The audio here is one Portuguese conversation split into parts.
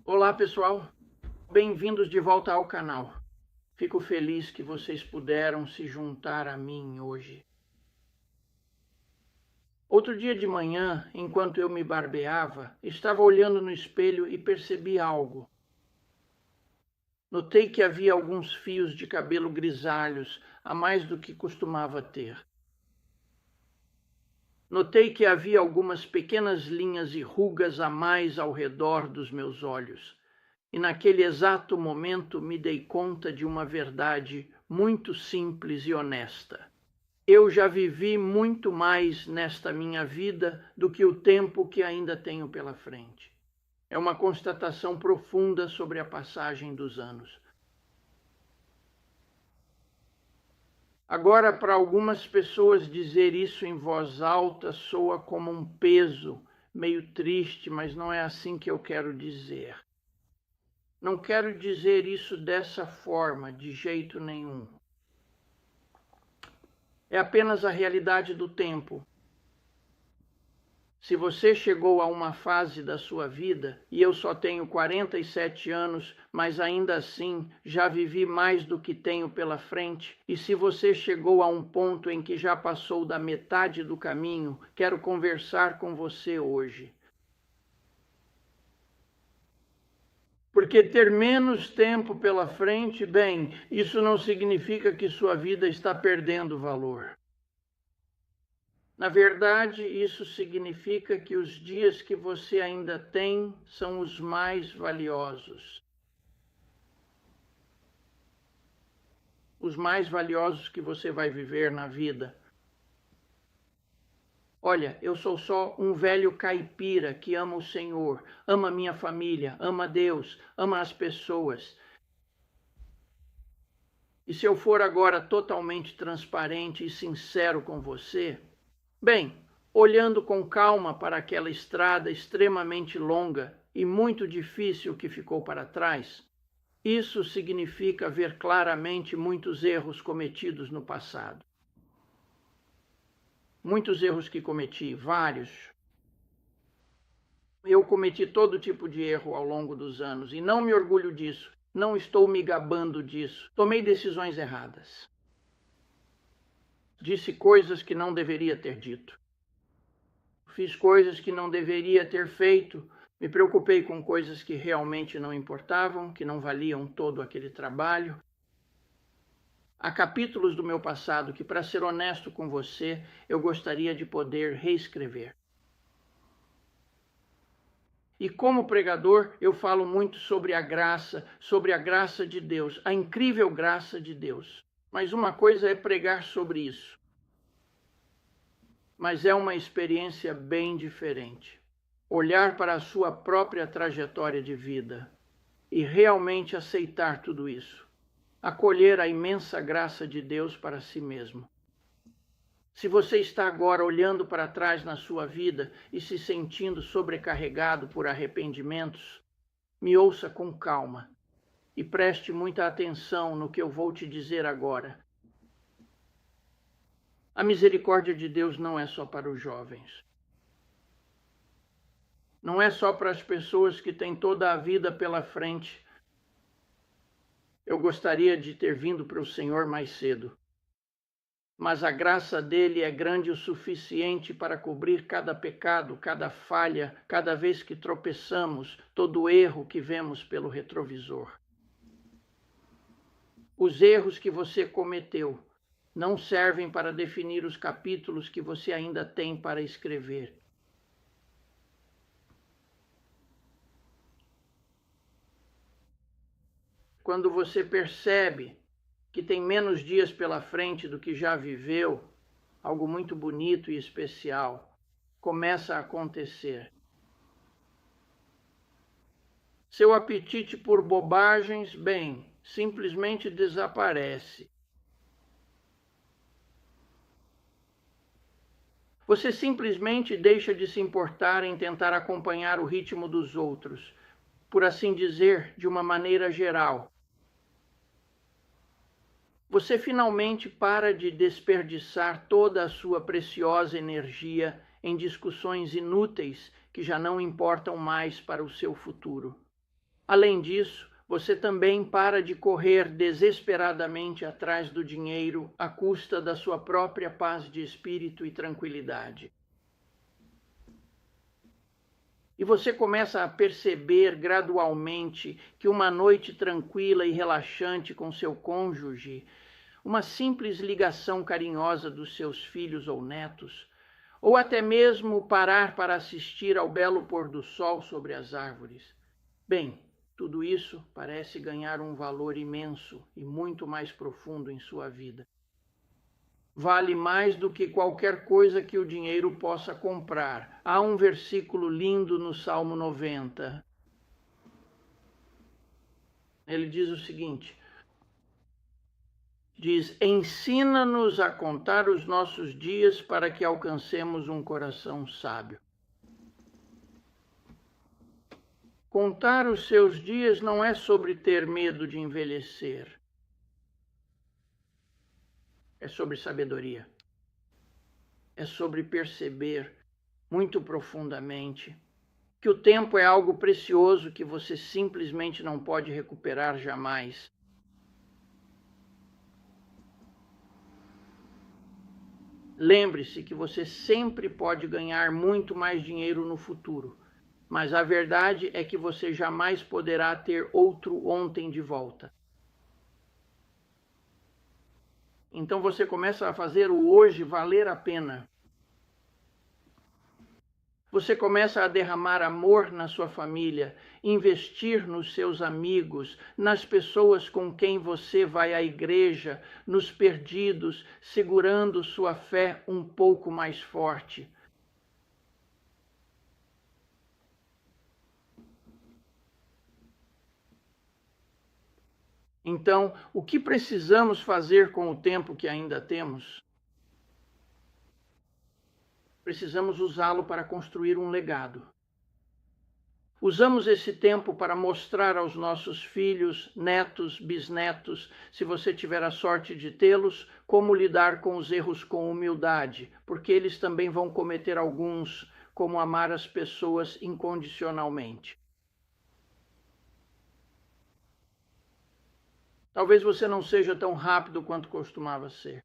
Olá, pessoal. Bem-vindos de volta ao canal. Fico feliz que vocês puderam se juntar a mim hoje. Outro dia de manhã, enquanto eu me barbeava, estava olhando no espelho e percebi algo. Notei que havia alguns fios de cabelo grisalhos, a mais do que costumava ter. Notei que havia algumas pequenas linhas e rugas a mais ao redor dos meus olhos. E naquele exato momento me dei conta de uma verdade muito simples e honesta. Eu já vivi muito mais nesta minha vida do que o tempo que ainda tenho pela frente. É uma constatação profunda sobre a passagem dos anos. Agora, para algumas pessoas, dizer isso em voz alta soa como um peso, meio triste, mas não é assim que eu quero dizer. Não quero dizer isso dessa forma, de jeito nenhum. É apenas a realidade do tempo. Se você chegou a uma fase da sua vida, e eu só tenho 47 anos, mas ainda assim já vivi mais do que tenho pela frente, e se você chegou a um ponto em que já passou da metade do caminho, quero conversar com você hoje. Porque ter menos tempo pela frente, bem, isso não significa que sua vida está perdendo valor. Na verdade, isso significa que os dias que você ainda tem são os mais valiosos. Os mais valiosos que você vai viver na vida. Olha, eu sou só um velho caipira que ama o Senhor, ama minha família, ama Deus, ama as pessoas. E se eu for agora totalmente transparente e sincero com você, bem, olhando com calma para aquela estrada extremamente longa e muito difícil que ficou para trás, isso significa ver claramente muitos erros cometidos no passado. Muitos erros que cometi, vários. Eu cometi todo tipo de erro ao longo dos anos e não me orgulho disso, não estou me gabando disso. Tomei decisões erradas. Disse coisas que não deveria ter dito. Fiz coisas que não deveria ter feito. Me preocupei com coisas que realmente não importavam, que não valiam todo aquele trabalho. Há capítulos do meu passado que, para ser honesto com você, eu gostaria de poder reescrever. E como pregador, eu falo muito sobre a graça de Deus, a incrível graça de Deus. Mas uma coisa é pregar sobre isso. Mas é uma experiência bem diferente. Olhar para a sua própria trajetória de vida e realmente aceitar tudo isso. Acolher a imensa graça de Deus para si mesmo. Se você está agora olhando para trás na sua vida e se sentindo sobrecarregado por arrependimentos, me ouça com calma e preste muita atenção no que eu vou te dizer agora. A misericórdia de Deus não é só para os jovens. Não é só para as pessoas que têm toda a vida pela frente. Eu gostaria de ter vindo para o Senhor mais cedo. Mas a graça dele é grande o suficiente para cobrir cada pecado, cada falha, cada vez que tropeçamos, todo erro que vemos pelo retrovisor. Os erros que você cometeu não servem para definir os capítulos que você ainda tem para escrever. Quando você percebe que tem menos dias pela frente do que já viveu, algo muito bonito e especial começa a acontecer. Seu apetite por bobagens, bem, simplesmente desaparece. Você simplesmente deixa de se importar em tentar acompanhar o ritmo dos outros, por assim dizer, de uma maneira geral. Você finalmente para de desperdiçar toda a sua preciosa energia em discussões inúteis que já não importam mais para o seu futuro. Além disso, você também para de correr desesperadamente atrás do dinheiro à custa da sua própria paz de espírito e tranquilidade. E você começa a perceber gradualmente que uma noite tranquila e relaxante com seu cônjuge, uma simples ligação carinhosa dos seus filhos ou netos, ou até mesmo parar para assistir ao belo pôr do sol sobre as árvores. Bem, tudo isso parece ganhar um valor imenso e muito mais profundo em sua vida. Vale mais do que qualquer coisa que o dinheiro possa comprar. Há um versículo lindo no Salmo 90. Ele diz o seguinte: ensina-nos a contar os nossos dias para que alcancemos um coração sábio. Contar os seus dias não é sobre ter medo de envelhecer. É sobre sabedoria. É sobre perceber muito profundamente que o tempo é algo precioso que você simplesmente não pode recuperar jamais. Lembre-se que você sempre pode ganhar muito mais dinheiro no futuro, mas a verdade é que você jamais poderá ter outro ontem de volta. Então você começa a fazer o hoje valer a pena. Você começa a derramar amor na sua família, investir nos seus amigos, nas pessoas com quem você vai à igreja, nos perdidos, segurando sua fé um pouco mais forte. Então, o que precisamos fazer com o tempo que ainda temos? Precisamos usá-lo para construir um legado. Usamos esse tempo para mostrar aos nossos filhos, netos, bisnetos, se você tiver a sorte de tê-los, como lidar com os erros com humildade, porque eles também vão cometer alguns, como amar as pessoas incondicionalmente. Talvez você não seja tão rápido quanto costumava ser.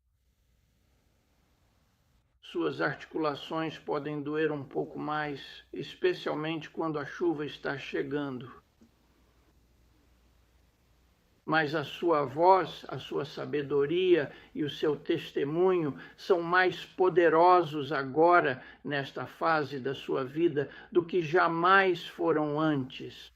Suas articulações podem doer um pouco mais, especialmente quando a chuva está chegando. Mas a sua voz, a sua sabedoria e o seu testemunho são mais poderosos agora, nesta fase da sua vida, do que jamais foram antes.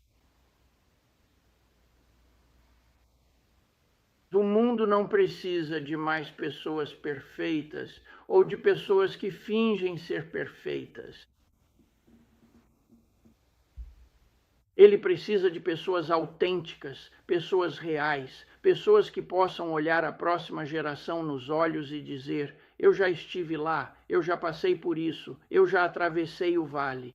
O mundo não precisa de mais pessoas perfeitas ou de pessoas que fingem ser perfeitas. Ele precisa de pessoas autênticas, pessoas reais, pessoas que possam olhar a próxima geração nos olhos e dizer: eu já estive lá, eu já passei por isso, eu já atravessei o vale.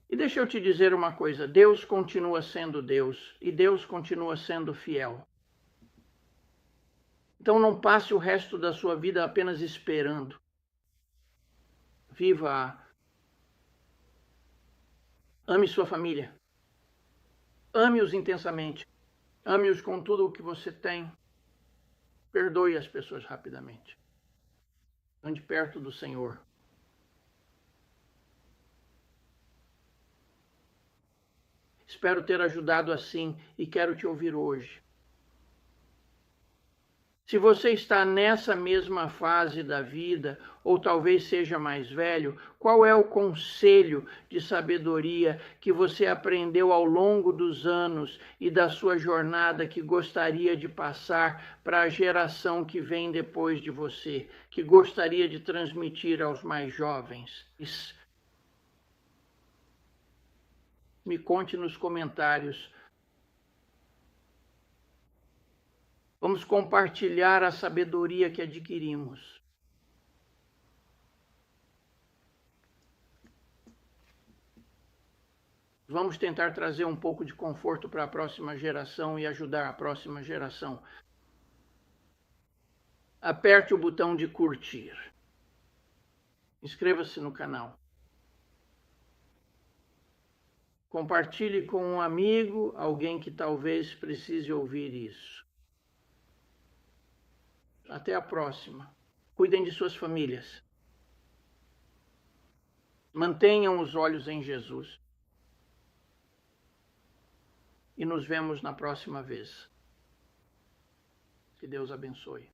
E deixa eu te dizer uma coisa, Deus continua sendo Deus e Deus continua sendo fiel. Então não passe o resto da sua vida apenas esperando. Viva-a. Ame sua família. Ame-os intensamente. Ame-os com tudo o que você tem. Perdoe as pessoas rapidamente. Ande perto do Senhor. Espero ter ajudado assim e quero te ouvir hoje. Se você está nessa mesma fase da vida, ou talvez seja mais velho, qual é o conselho de sabedoria que você aprendeu ao longo dos anos e da sua jornada que gostaria de passar para a geração que vem depois de você, que gostaria de transmitir aos mais jovens? Me conte nos comentários. Vamos compartilhar a sabedoria que adquirimos. Vamos tentar trazer um pouco de conforto para a próxima geração e ajudar a próxima geração. Aperte o botão de curtir. Inscreva-se no canal. Compartilhe com um amigo, alguém que talvez precise ouvir isso. Até a próxima. Cuidem de suas famílias. Mantenham os olhos em Jesus. E nos vemos na próxima vez. Que Deus abençoe.